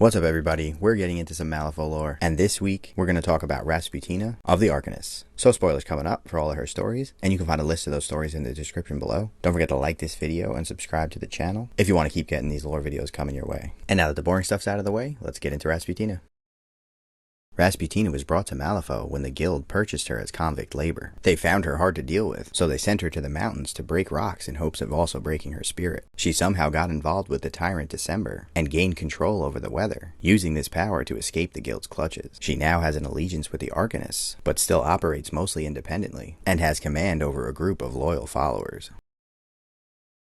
What's up everybody, we're getting into some Malifaux lore, and this week we're going to talk about Rasputina of the Arcanists. So spoilers coming up for all of her stories, and you can find a list of those stories in the description below. Don't forget to like this video and subscribe to the channel if you want to keep getting these lore videos coming your way. And now that the boring stuff's out of the way, let's get into Rasputina. Rasputina was brought to Malifaux when the guild purchased her as convict labor. They found her hard to deal with, so they sent her to the mountains to break rocks in hopes of also breaking her spirit. She somehow got involved with the tyrant December and gained control over the weather, using this power to escape the guild's clutches. She now has an allegiance with the Arcanists, but still operates mostly independently, and has command over a group of loyal followers.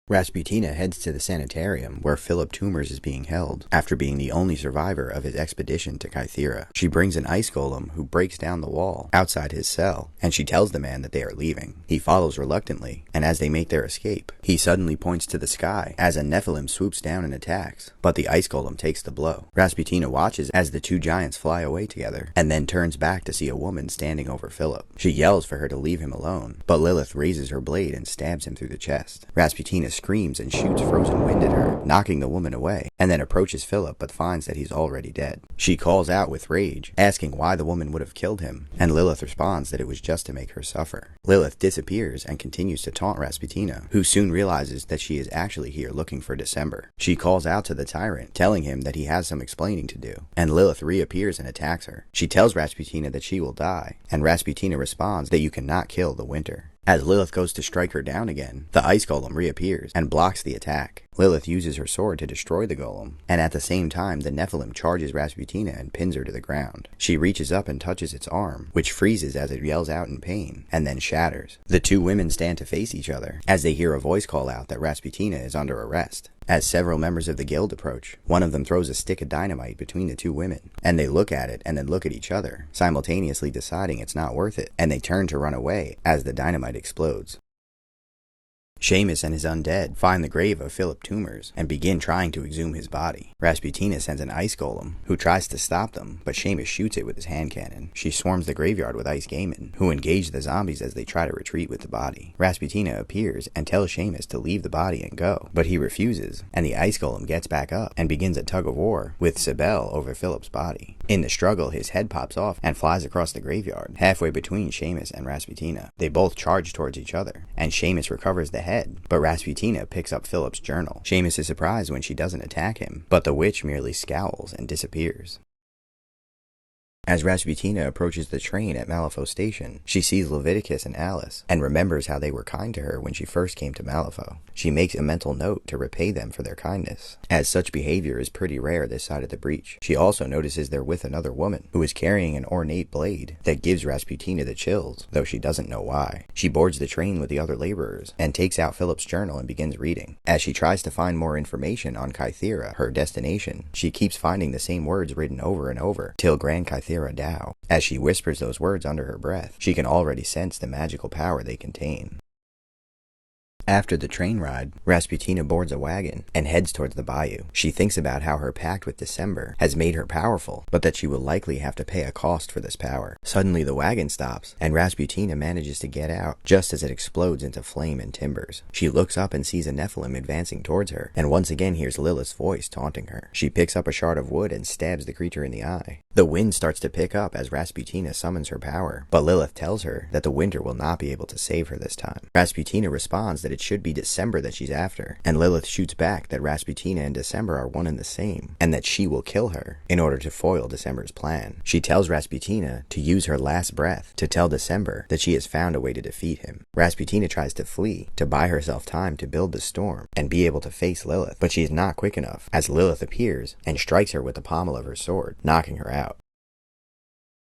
Rasputina heads to the sanitarium where Philip Toomers is being held, after being the only survivor of his expedition to Kythera. She brings an ice golem who breaks down the wall outside his cell, and she tells the man that they are leaving. He follows reluctantly, and as they make their escape, he suddenly points to the sky as a Nephilim swoops down and attacks, but the ice golem takes the blow. Rasputina watches as the two giants fly away together, and then turns back to see a woman standing over Philip. She yells for her to leave him alone, but Lilith raises her blade and stabs him through the chest. Rasputina screams and shoots frozen wind at her, knocking the woman away, and then approaches Philip but finds that he's already dead. She calls out with rage, asking why the woman would have killed him, and Lilith responds that it was just to make her suffer. Lilith disappears and continues to taunt Rasputina, who soon realizes that she is actually here looking for December. She calls out to the tyrant, telling him that he has some explaining to do, and Lilith reappears and attacks her. She tells Rasputina that she will die, and Rasputina responds that you cannot kill the winter. As Lilith goes to strike her down again, the ice golem reappears and blocks the attack. Lilith uses her sword to destroy the golem, and at the same time the Nephilim charges Rasputina and pins her to the ground. She reaches up and touches its arm, which freezes as it yells out in pain, and then shatters. The two women stand to face each other, as they hear a voice call out that Rasputina is under arrest. As several members of the guild approach, one of them throws a stick of dynamite between the two women, and they look at it and then look at each other, simultaneously deciding it's not worth it, and they turn to run away as the dynamite explodes. Seamus and his undead find the grave of Philip Toomers and begin trying to exhume his body. Rasputina sends an ice golem, who tries to stop them, but Seamus shoots it with his hand cannon. She swarms the graveyard with ice gaimen, who engage the zombies as they try to retreat with the body. Rasputina appears and tells Seamus to leave the body and go, but he refuses, and the ice golem gets back up and begins a tug-of-war with Sibel over Philip's body. In the struggle, his head pops off and flies across the graveyard, halfway between Seamus and Rasputina. They both charge towards each other, and Seamus recovers the head, but Rasputina picks up Philip's journal. Seamus is surprised when she doesn't attack him, but the witch merely scowls and disappears. As Rasputina approaches the train at Malifaux station, she sees Leviticus and Alice, and remembers how they were kind to her when she first came to Malifaux. She makes a mental note to repay them for their kindness, as such behavior is pretty rare this side of the breach. She also notices they're with another woman, who is carrying an ornate blade that gives Rasputina the chills, though she doesn't know why. She boards the train with the other laborers, and takes out Philip's journal and begins reading. As she tries to find more information on Kythera, her destination, she keeps finding the same words written over and over, till Gran Kythera Dow. As she whispers those words under her breath, she can already sense the magical power they contain. After the train ride, Rasputina boards a wagon and heads towards the bayou. She thinks about how her pact with December has made her powerful, but that she will likely have to pay a cost for this power. Suddenly the wagon stops, and Rasputina manages to get out, just as it explodes into flame and timbers. She looks up and sees a Nephilim advancing towards her, and once again hears Lilith's voice taunting her. She picks up a shard of wood and stabs the creature in the eye. The wind starts to pick up as Rasputina summons her power, but Lilith tells her that the winter will not be able to save her this time. Rasputina responds that it should be December that she's after, and Lilith shoots back that Rasputina and December are one and the same, and that she will kill her in order to foil December's plan. She tells Rasputina to use her last breath to tell December that she has found a way to defeat him. Rasputina tries to flee to buy herself time to build the storm and be able to face Lilith, but she is not quick enough, as Lilith appears and strikes her with the pommel of her sword, knocking her out.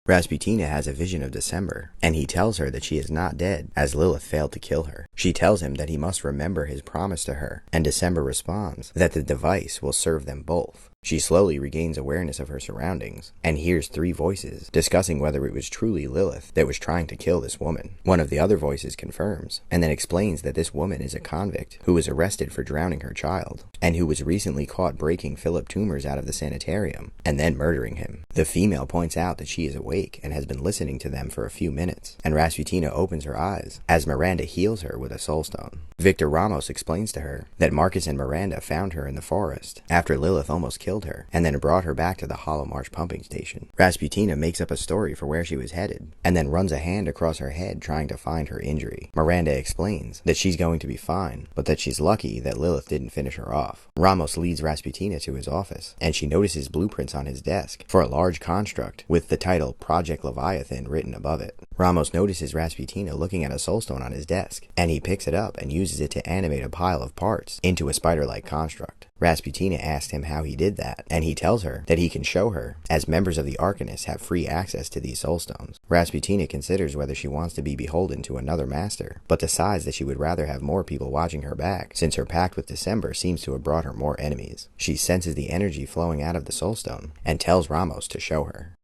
Rasputina has a vision of December, and he tells her that she is not dead, as Lilith failed to kill her. She tells him that he must remember his promise to her, and December responds that the device will serve them both. She slowly regains awareness of her surroundings, and hears three voices discussing whether it was truly Lilith that was trying to kill this woman. One of the other voices confirms, and then explains that this woman is a convict who was arrested for drowning her child, and who was recently caught breaking Philip Toomers out of the sanitarium, and then murdering him. The female points out that she is awake and has been listening to them for a few minutes, and Rasputina opens her eyes, as Miranda heals her with a soulstone. Victor Ramos explains to her that Marcus and Miranda found her in the forest, after Lilith almost killed killed her, and then brought her back to the Hollow Marsh pumping station. Rasputina makes up a story for where she was headed, and then runs a hand across her head trying to find her injury. Miranda explains that she's going to be fine, but that she's lucky that Lilith didn't finish her off. Ramos leads Rasputina to his office, and she notices blueprints on his desk for a large construct with the title Project Leviathan written above it. Ramos notices Rasputina looking at a soulstone on his desk, and he picks it up and uses it to animate a pile of parts into a spider-like construct. Rasputina asks him how he did that, and he tells her that he can show her, as members of the Arcanists have free access to these soulstones. Rasputina considers whether she wants to be beholden to another master, but decides that she would rather have more people watching her back, since her pact with December seems to have brought her more enemies. She senses the energy flowing out of the soulstone, and tells Ramos to show her.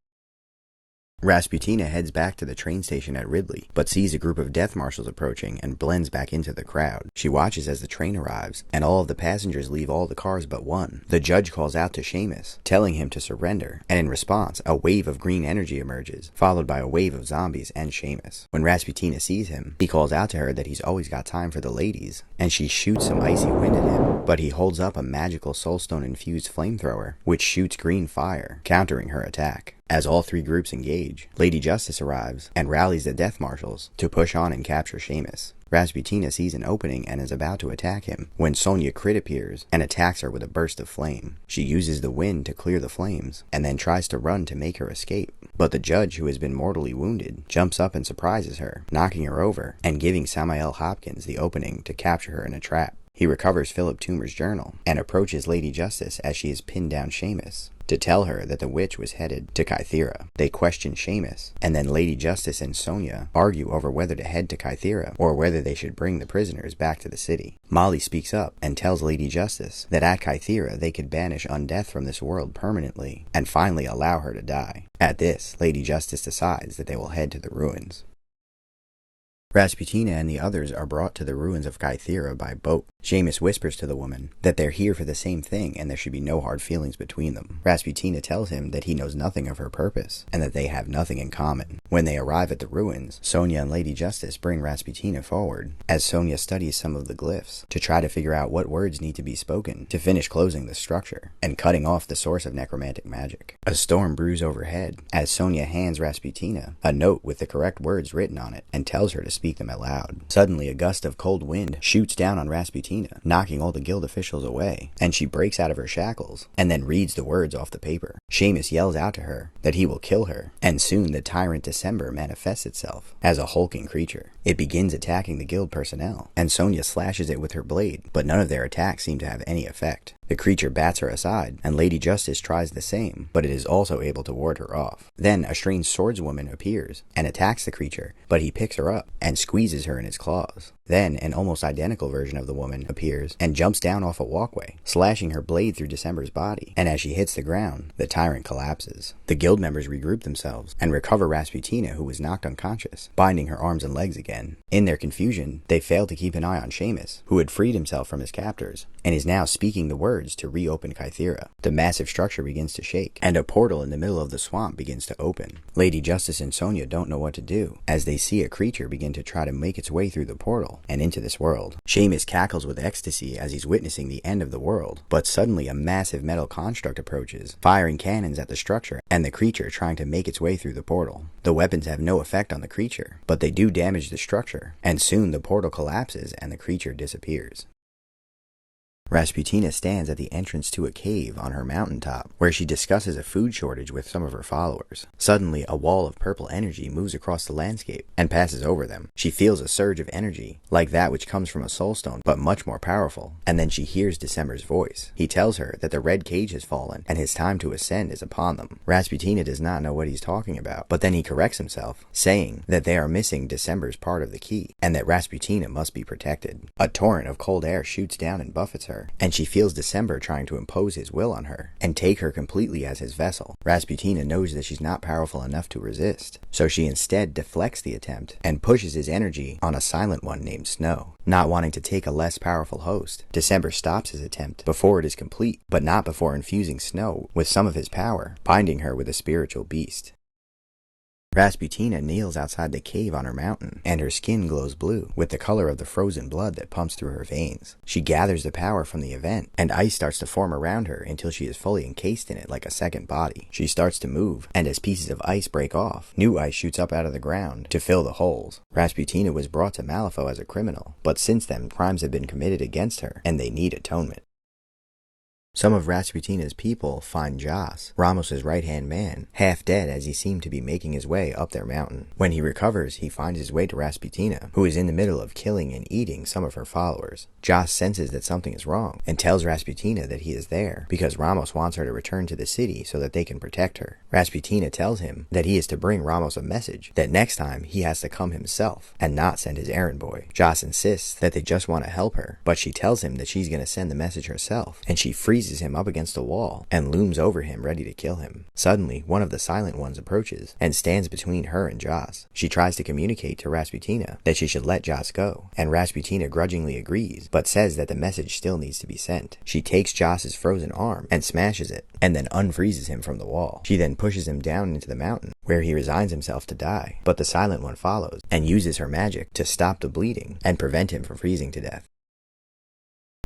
Rasputina heads back to the train station at Ridley, but sees a group of death marshals approaching and blends back into the crowd. She watches as the train arrives, and all of the passengers leave all the cars but one. The judge calls out to Seamus, telling him to surrender, and in response, a wave of green energy emerges, followed by a wave of zombies and Seamus. When Rasputina sees him, he calls out to her that he's always got time for the ladies, and she shoots some icy wind at him, but he holds up a magical soulstone-infused flamethrower, which shoots green fire, countering her attack. As all three groups engage, Lady Justice arrives and rallies the death marshals to push on and capture Seamus. Rasputina sees an opening and is about to attack him when Sonia Crit appears and attacks her with a burst of flame. She uses the wind to clear the flames and then tries to run to make her escape. But the judge, who has been mortally wounded, jumps up and surprises her, knocking her over and giving Samael Hopkins the opening to capture her in a trap. He recovers Philip Toomer's journal and approaches Lady Justice as she has pinned down Seamus to tell her that the witch was headed to Kythera. They question Seamus, and then Lady Justice and Sonia argue over whether to head to Kythera or whether they should bring the prisoners back to the city. Molly speaks up and tells Lady Justice that at Kythera they could banish undeath from this world permanently and finally allow her to die. At this, Lady Justice decides that they will head to the ruins. Rasputina and the others are brought to the ruins of Kythera by boat. Seamus whispers to the woman that they're here for the same thing and there should be no hard feelings between them. Rasputina tells him that he knows nothing of her purpose and that they have nothing in common. When they arrive at the ruins, Sonia and Lady Justice bring Rasputina forward as Sonia studies some of the glyphs to try to figure out what words need to be spoken to finish closing the structure and cutting off the source of necromantic magic. A storm brews overhead as Sonia hands Rasputina a note with the correct words written on it and tells her to speak them aloud. Suddenly, a gust of cold wind shoots down on Rasputina, knocking all the guild officials away, and she breaks out of her shackles and then reads the words off the paper. Seamus yells out to her that he will kill her, and soon the tyrant December manifests itself as a hulking creature. It begins attacking the guild personnel, and Sonia slashes it with her blade, but none of their attacks seem to have any effect. The creature bats her aside, and Lady Justice tries the same, but it is also able to ward her off. Then a strange swordswoman appears and attacks the creature, but he picks her up and squeezes her in his claws. Then an almost identical version of the woman appears and jumps down off a walkway, slashing her blade through December's body, and as she hits the ground, the tyrant collapses. The guild members regroup themselves and recover Rasputina, who was knocked unconscious, binding her arms and legs again. In their confusion, they fail to keep an eye on Seamus, who had freed himself from his captors, and is now speaking the words to reopen Kythera. The massive structure begins to shake, and a portal in the middle of the swamp begins to open. Lady Justice and Sonia don't know what to do, as they see a creature begin to try to make its way through the portal and into this world. Seamus cackles with ecstasy as he's witnessing the end of the world, but suddenly a massive metal construct approaches, firing cannons at the structure and the creature trying to make its way through the portal. The weapons have no effect on the creature, but they do damage the structure, and soon the portal collapses and the creature disappears. Rasputina stands at the entrance to a cave on her mountaintop, where she discusses a food shortage with some of her followers. Suddenly, a wall of purple energy moves across the landscape and passes over them. She feels a surge of energy, like that which comes from a soulstone, but much more powerful, and then she hears December's voice. He tells her that the red cage has fallen, and his time to ascend is upon them. Rasputina does not know what he's talking about, but then he corrects himself, saying that they are missing December's part of the key, and that Rasputina must be protected. A torrent of cold air shoots down and buffets her, and she feels December trying to impose his will on her and take her completely as his vessel. Rasputina knows that she's not powerful enough to resist, so she instead deflects the attempt and pushes his energy on a silent one named Snow. Not wanting to take a less powerful host, December stops his attempt before it is complete, but not before infusing Snow with some of his power, binding her with a spiritual beast. Rasputina kneels outside the cave on her mountain, and her skin glows blue, with the color of the frozen blood that pumps through her veins. She gathers the power from the event, and ice starts to form around her until she is fully encased in it like a second body. She starts to move, and as pieces of ice break off, new ice shoots up out of the ground to fill the holes. Rasputina was brought to Malifaux as a criminal, but since then crimes have been committed against her, and they need atonement. Some of Rasputina's people find Jas, Ramos's right-hand man, half dead as he seemed to be making his way up their mountain. When he recovers, he finds his way to Rasputina, who is in the middle of killing and eating some of her followers. Jas senses that something is wrong, and tells Rasputina that he is there, because Ramos wants her to return to the city so that they can protect her. Rasputina tells him that he is to bring Ramos a message, that next time he has to come himself, and not send his errand boy. Jas insists that they just want to help her, but she tells him that she's going to send the message herself, and she freezes him up against a wall and looms over him ready to kill him. Suddenly, one of the Silent Ones approaches and stands between her and Jas. She tries to communicate to Rasputina that she should let Jas go, and Rasputina grudgingly agrees, but says that the message still needs to be sent. She takes Jas's frozen arm and smashes it, and then unfreezes him from the wall. She then pushes him down into the mountain, where he resigns himself to die, but the Silent One follows and uses her magic to stop the bleeding and prevent him from freezing to death.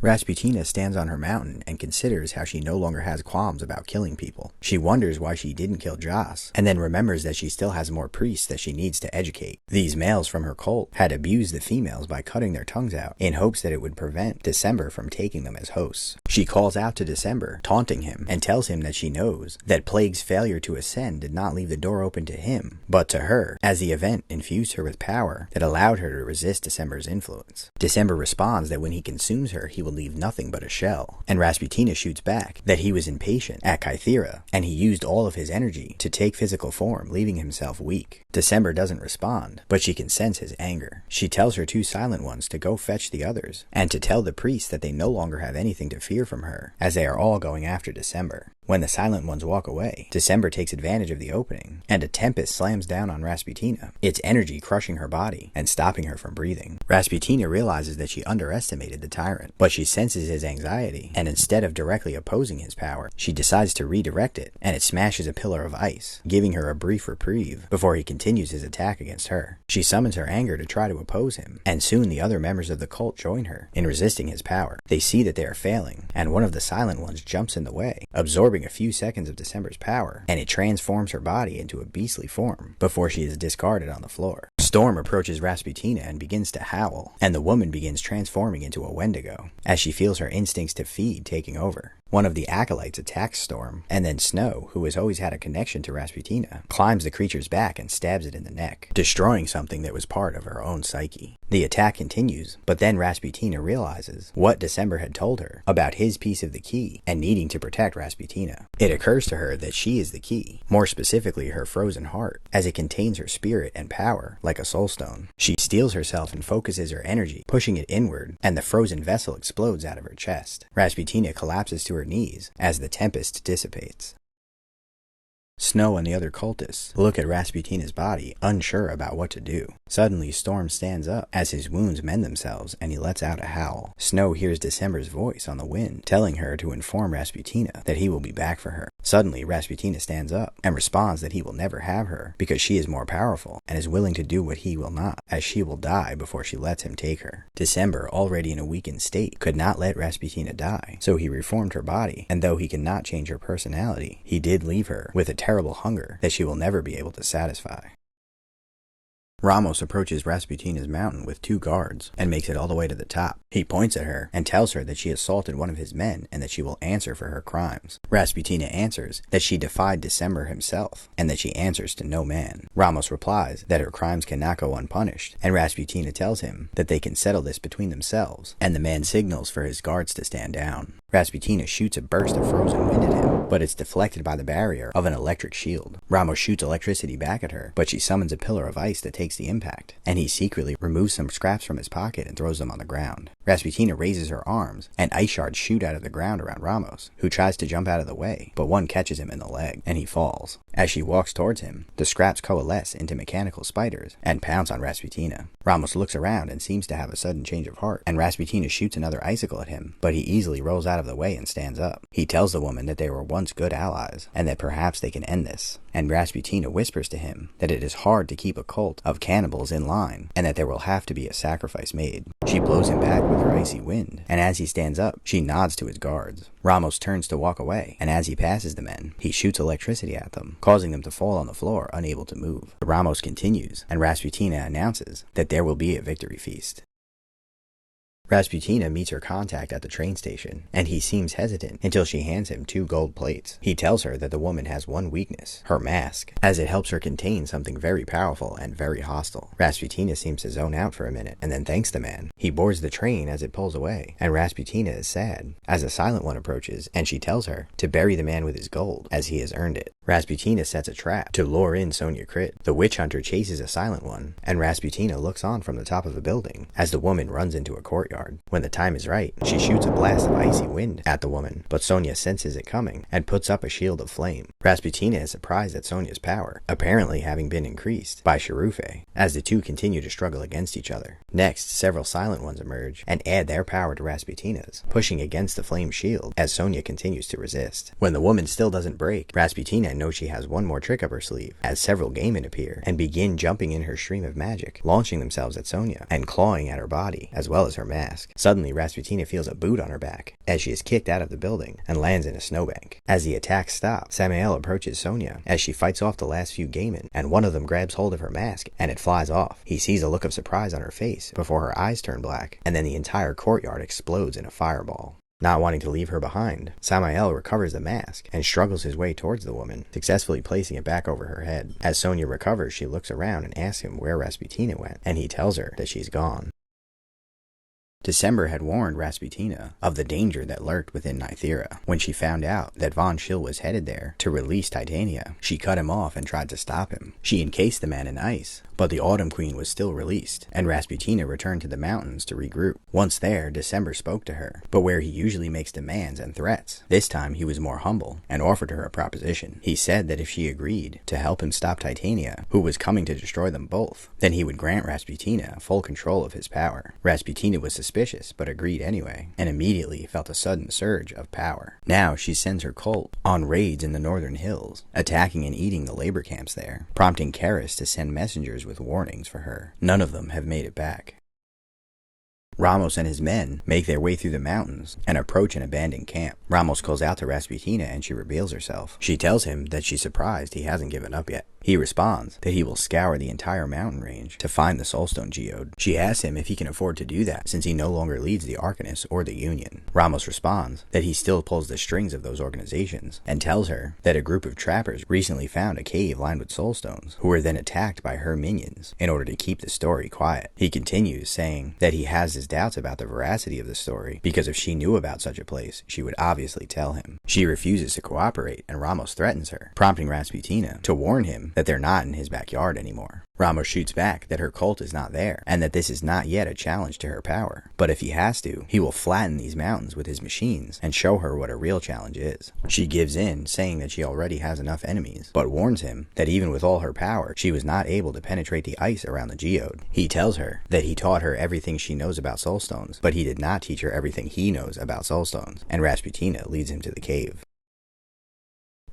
Rasputina stands on her mountain and considers how she no longer has qualms about killing people. She wonders why she didn't kill Jas, and then remembers that she still has more priests that she needs to educate. These males from her cult had abused the females by cutting their tongues out in hopes that it would prevent December from taking them as hosts. She calls out to December, taunting him, and tells him that she knows that Plague's failure to ascend did not leave the door open to him, but to her, as the event infused her with power that allowed her to resist December's influence. December responds that when he consumes her, he will leave nothing but a shell, and Rasputina shoots back that he was impatient at Kythera, and he used all of his energy to take physical form, leaving himself weak. December doesn't respond, but she can sense his anger. She tells her two Silent Ones to go fetch the others, and to tell the priests that they no longer have anything to fear from her, as they are all going after December. When the Silent Ones walk away, December takes advantage of the opening, and a tempest slams down on Rasputina, its energy crushing her body and stopping her from breathing. Rasputina realizes that she underestimated the tyrant, but she senses his anxiety, and instead of directly opposing his power, she decides to redirect it, and it smashes a pillar of ice, giving her a brief reprieve before he continues his attack against her. She summons her anger to try to oppose him, and soon the other members of the cult join her in resisting his power. They see that they are failing, and one of the Silent Ones jumps in the way, absorbing a few seconds of December's power, and it transforms her body into a beastly form before she is discarded on the floor. Storm approaches Rasputina and begins to howl, and the woman begins transforming into a Wendigo, as she feels her instincts to feed taking over. One of the acolytes attacks Storm, and then Snow, who has always had a connection to Rasputina, climbs the creature's back and stabs it in the neck, destroying something that was part of her own psyche. The attack continues, but then Rasputina realizes what December had told her about his piece of the key and needing to protect Rasputina. It occurs to her that she is the key, more specifically her frozen heart, as it contains her spirit and power like a soul stone. She steels herself and focuses her energy, pushing it inward, and the frozen vessel explodes out of her chest. Rasputina collapses to her knees as the tempest dissipates. Snow and the other cultists look at Rasputina's body, unsure about what to do. Suddenly, Storm stands up as his wounds mend themselves, and he lets out a howl. Snow hears December's voice on the wind, telling her to inform Rasputina that he will be back for her. Suddenly, Rasputina stands up and responds that he will never have her because she is more powerful and is willing to do what he will not, as she will die before she lets him take her. December, already in a weakened state, could not let Rasputina die, so he reformed her body, and though he cannot change her personality, he did leave her with a terrible hunger that she will never be able to satisfy. Ramos approaches Rasputina's mountain with 2 guards and makes it all the way to the top. He points at her and tells her that she assaulted one of his men and that she will answer for her crimes. Rasputina answers that she defied December himself and that she answers to no man. Ramos replies that her crimes cannot go unpunished, and Rasputina tells him that they can settle this between themselves, and the man signals for his guards to stand down. Rasputina shoots a burst of frozen wind at him, but it's deflected by the barrier of an electric shield. Ramos shoots electricity back at her, but she summons a pillar of ice that takes the impact, and he secretly removes some scraps from his pocket and throws them on the ground. Rasputina raises her arms, and ice shards shoot out of the ground around Ramos, who tries to jump out of the way, but one catches him in the leg, and he falls. As she walks towards him, the scraps coalesce into mechanical spiders and pounce on Rasputina. Ramos looks around and seems to have a sudden change of heart, and Rasputina shoots another icicle at him, but he easily rolls out of of the way and stands up. He tells the woman that they were once good allies, and that perhaps they can end this. And Rasputina whispers to him that it is hard to keep a cult of cannibals in line, and that there will have to be a sacrifice made. She blows him back with her icy wind, and as he stands up, she nods to his guards. Ramos turns to walk away, and as he passes the men, he shoots electricity at them, causing them to fall on the floor, unable to move. Ramos continues, and Rasputina announces that there will be a victory feast. Rasputina meets her contact at the train station, and he seems hesitant until she hands him 2 gold plates. He tells her that the woman has one weakness, her mask, as it helps her contain something very powerful and very hostile. Rasputina seems to zone out for a minute, and then thanks the man. He boards the train as it pulls away, and Rasputina is sad, as a silent one approaches, and she tells her to bury the man with his gold, as he has earned it. Rasputina sets a trap to lure in Sonia Crit. The witch hunter chases a silent one, and Rasputina looks on from the top of a building as the woman runs into a courtyard. When the time is right, she shoots a blast of icy wind at the woman, but Sonia senses it coming and puts up a shield of flame. Rasputina is surprised at Sonia's power, apparently having been increased by Sharufe, as the two continue to struggle against each other. Next, several silent ones emerge and add their power to Rasputina's, pushing against the flame shield as Sonia continues to resist. When the woman still doesn't break, Rasputina knows she has one more trick up her sleeve, as several gaymen appear and begin jumping in her stream of magic, launching themselves at Sonia and clawing at her body, as well as her mask. Suddenly, Rasputina feels a boot on her back as she is kicked out of the building and lands in a snowbank. As the attack stops, Samael approaches Sonia as she fights off the last few gaymen, and one of them grabs hold of her mask and it flies off. He sees a look of surprise on her face before her eyes turn black, and then the entire courtyard explodes in a fireball. Not wanting to leave her behind, Samael recovers the mask and struggles his way towards the woman, successfully placing it back over her head. As Sonia recovers, she looks around and asks him where Rasputina went, and he tells her that she's gone. December had warned Rasputina of the danger that lurked within Kythera. When she found out that Von Schill was headed there to release Titania, she cut him off and tried to stop him. She encased the man in ice, but the Autumn Queen was still released, and Rasputina returned to the mountains to regroup. Once there, December spoke to her, but where he usually makes demands and threats. This time he was more humble and offered her a proposition. He said that if she agreed to help him stop Titania, who was coming to destroy them both, then he would grant Rasputina full control of his power. Rasputina was suspicious, but agreed anyway, and immediately felt a sudden surge of power. Now she sends her cult on raids in the northern hills, attacking and eating the labor camps there, prompting Karis to send messengers with warnings for her. None of them have made it back. Ramos and his men make their way through the mountains and approach an abandoned camp. Ramos calls out to Rasputina and she reveals herself. She tells him that she's surprised he hasn't given up yet. He responds that he will scour the entire mountain range to find the Soulstone Geode. She asks him if he can afford to do that since he no longer leads the Arcanists or the Union. Ramos responds that he still pulls the strings of those organizations and tells her that a group of trappers recently found a cave lined with soulstones who were then attacked by her minions in order to keep the story quiet. He continues saying that he has his doubts about the veracity of the story because if she knew about such a place, she would obviously tell him. She refuses to cooperate and Ramos threatens her, prompting Rasputina to warn him that they're not in his backyard anymore. Ramos shoots back that her cult is not there, and that this is not yet a challenge to her power. But if he has to, he will flatten these mountains with his machines and show her what a real challenge is. She gives in, saying that she already has enough enemies, but warns him that even with all her power, she was not able to penetrate the ice around the geode. He tells her that he taught her everything she knows about soulstones, but he did not teach her everything he knows about soulstones, and Rasputina leads him to the cave.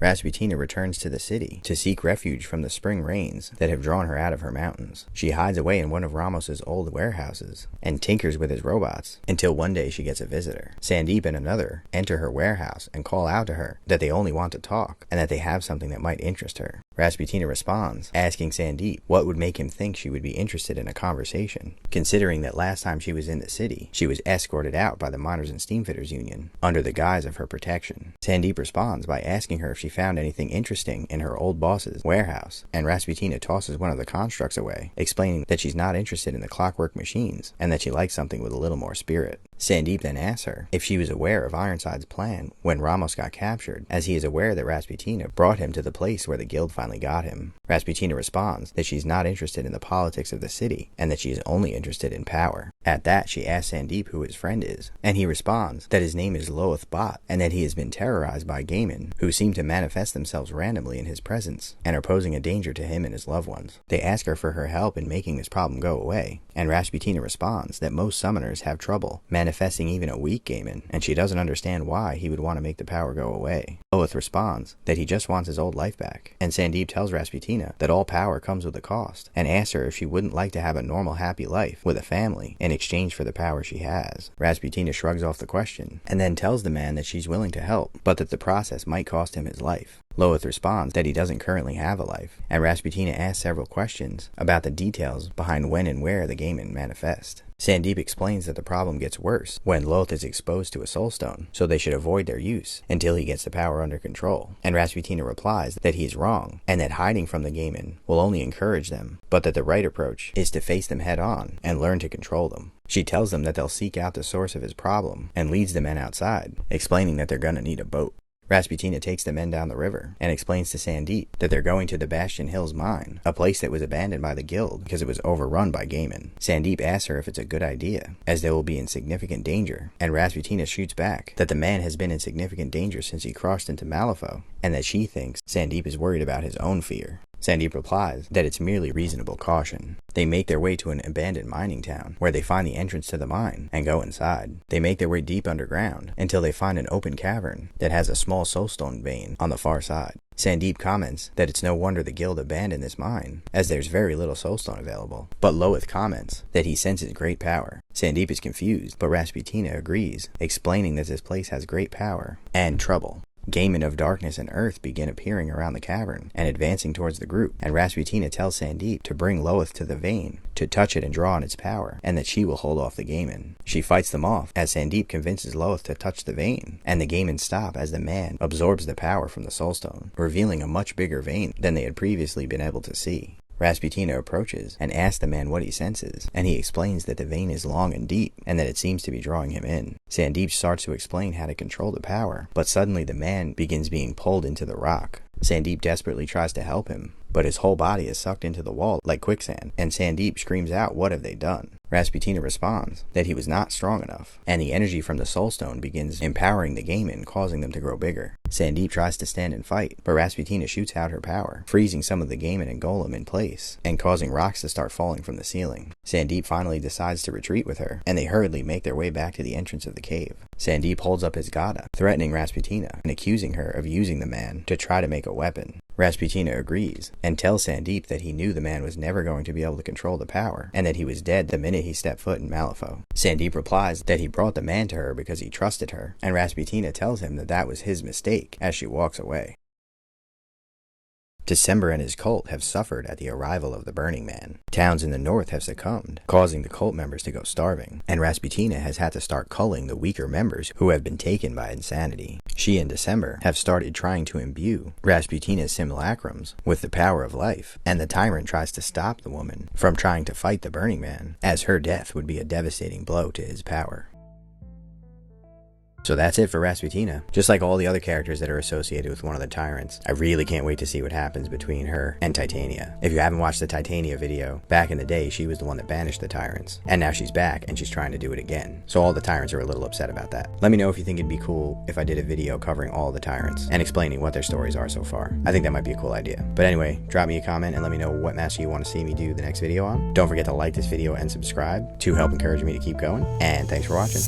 Rasputina returns to the city to seek refuge from the spring rains that have drawn her out of her mountains. She hides away in one of Ramos's old warehouses and tinkers with his robots until one day she gets a visitor. Sandeep and another enter her warehouse and call out to her that they only want to talk and that they have something that might interest her. Rasputina responds, asking Sandeep what would make him think she would be interested in a conversation, considering that last time she was in the city, she was escorted out by the Miners and Steamfitters Union under the guise of her protection. Sandeep responds by asking her if she found anything interesting in her old boss's warehouse, and Rasputina tosses one of the constructs away, explaining that she's not interested in the clockwork machines and that she likes something with a little more spirit. Sandeep then asks her if she was aware of Ironside's plan when Ramos got captured, as he is aware that Rasputina brought him to the place where the guild finally got him. Rasputina responds that she's not interested in the politics of the city and that she is only interested in power. At that, she asks Sandeep who his friend is, and he responds that his name is Loeth Bot and that he has been terrorized by Gaiman, who seem to manifest themselves randomly in his presence and are posing a danger to him and his loved ones. They ask her for her help in making this problem go away, and Rasputina responds that most summoners have trouble manifesting manifesting even a weak Gaiman, and she doesn't understand why he would want to make the power go away. Lilith responds that he just wants his old life back, and Sandeep tells Rasputina that all power comes with a cost, and asks her if she wouldn't like to have a normal happy life with a family in exchange for the power she has. Rasputina shrugs off the question, and then tells the man that she's willing to help, but that the process might cost him his life. Lilith responds that he doesn't currently have a life, and Rasputina asks several questions about the details behind when and where the Gaiman manifest. Sandeep explains that the problem gets worse when Lilith is exposed to a soulstone, so they should avoid their use until he gets the power under control. And Rasputina replies that he is wrong, and that hiding from the Gaiman will only encourage them, but that the right approach is to face them head on and learn to control them. She tells them that they'll seek out the source of his problem, and leads the men outside, explaining that they're gonna need a boat. Rasputina takes the men down the river and explains to Sandeep that they're going to the Bastion Hills mine, a place that was abandoned by the guild because it was overrun by Gaiman. Sandeep asks her if it's a good idea, as they will be in significant danger, and Rasputina shoots back that the man has been in significant danger since he crossed into Malifaux, and that she thinks Sandeep is worried about his own fear. Sandeep replies that it's merely reasonable caution. They make their way to an abandoned mining town, where they find the entrance to the mine and go inside. They make their way deep underground until they find an open cavern that has a small soulstone vein on the far side. Sandeep comments that it's no wonder the guild abandoned this mine, as there's very little soulstone available. But Lilith comments that he senses great power. Sandeep is confused, but Rasputina agrees, explaining that this place has great power and trouble. Gaiman of darkness and earth begin appearing around the cavern and advancing towards the group, and Rasputina tells Sandeep to bring Lilith to the vein, to touch it and draw on its power, and that she will hold off the Gaiman. She fights them off as Sandeep convinces Lilith to touch the vein, and the Gaiman stop as the man absorbs the power from the soulstone, revealing a much bigger vein than they had previously been able to see. Rasputina approaches and asks the man what he senses, and he explains that the vein is long and deep, and that it seems to be drawing him in. Sandeep starts to explain how to control the power, but suddenly the man begins being pulled into the rock. Sandeep desperately tries to help him, but his whole body is sucked into the wall like quicksand, and Sandeep screams out, "What have they done?" Rasputina responds that he was not strong enough, and the energy from the soulstone begins empowering the Gaiman, causing them to grow bigger. Sandeep tries to stand and fight, but Rasputina shoots out her power, freezing some of the Gaiman and Golem in place, and causing rocks to start falling from the ceiling. Sandeep finally decides to retreat with her, and they hurriedly make their way back to the entrance of the cave. Sandeep holds up his gada, threatening Rasputina and accusing her of using the man to try to make a weapon. Rasputina agrees, and tells Sandeep that he knew the man was never going to be able to control the power, and that he was dead the minute he stepped foot in Malifaux. Sandeep replies that he brought the man to her because he trusted her, and Rasputina tells him that that was his mistake as she walks away. December and his cult have suffered at the arrival of the Burning Man. Towns in the north have succumbed, causing the cult members to go starving, and Rasputina has had to start culling the weaker members who have been taken by insanity. She and December have started trying to imbue Rasputina's simulacrums with the power of life, and the tyrant tries to stop the woman from trying to fight the Burning Man, as her death would be a devastating blow to his power. So that's it for Rasputina. Just like all the other characters that are associated with one of the tyrants, I really can't wait to see what happens between her and Titania. If you haven't watched the Titania video, back in the day she was the one that banished the tyrants, and now she's back and she's trying to do it again. So all the tyrants are a little upset about that. Let me know if you think it'd be cool if I did a video covering all the tyrants and explaining what their stories are so far. I think that might be a cool idea. But anyway, drop me a comment and let me know what master you want to see me do the next video on. Don't forget to like this video and subscribe to help encourage me to keep going, and thanks for watching.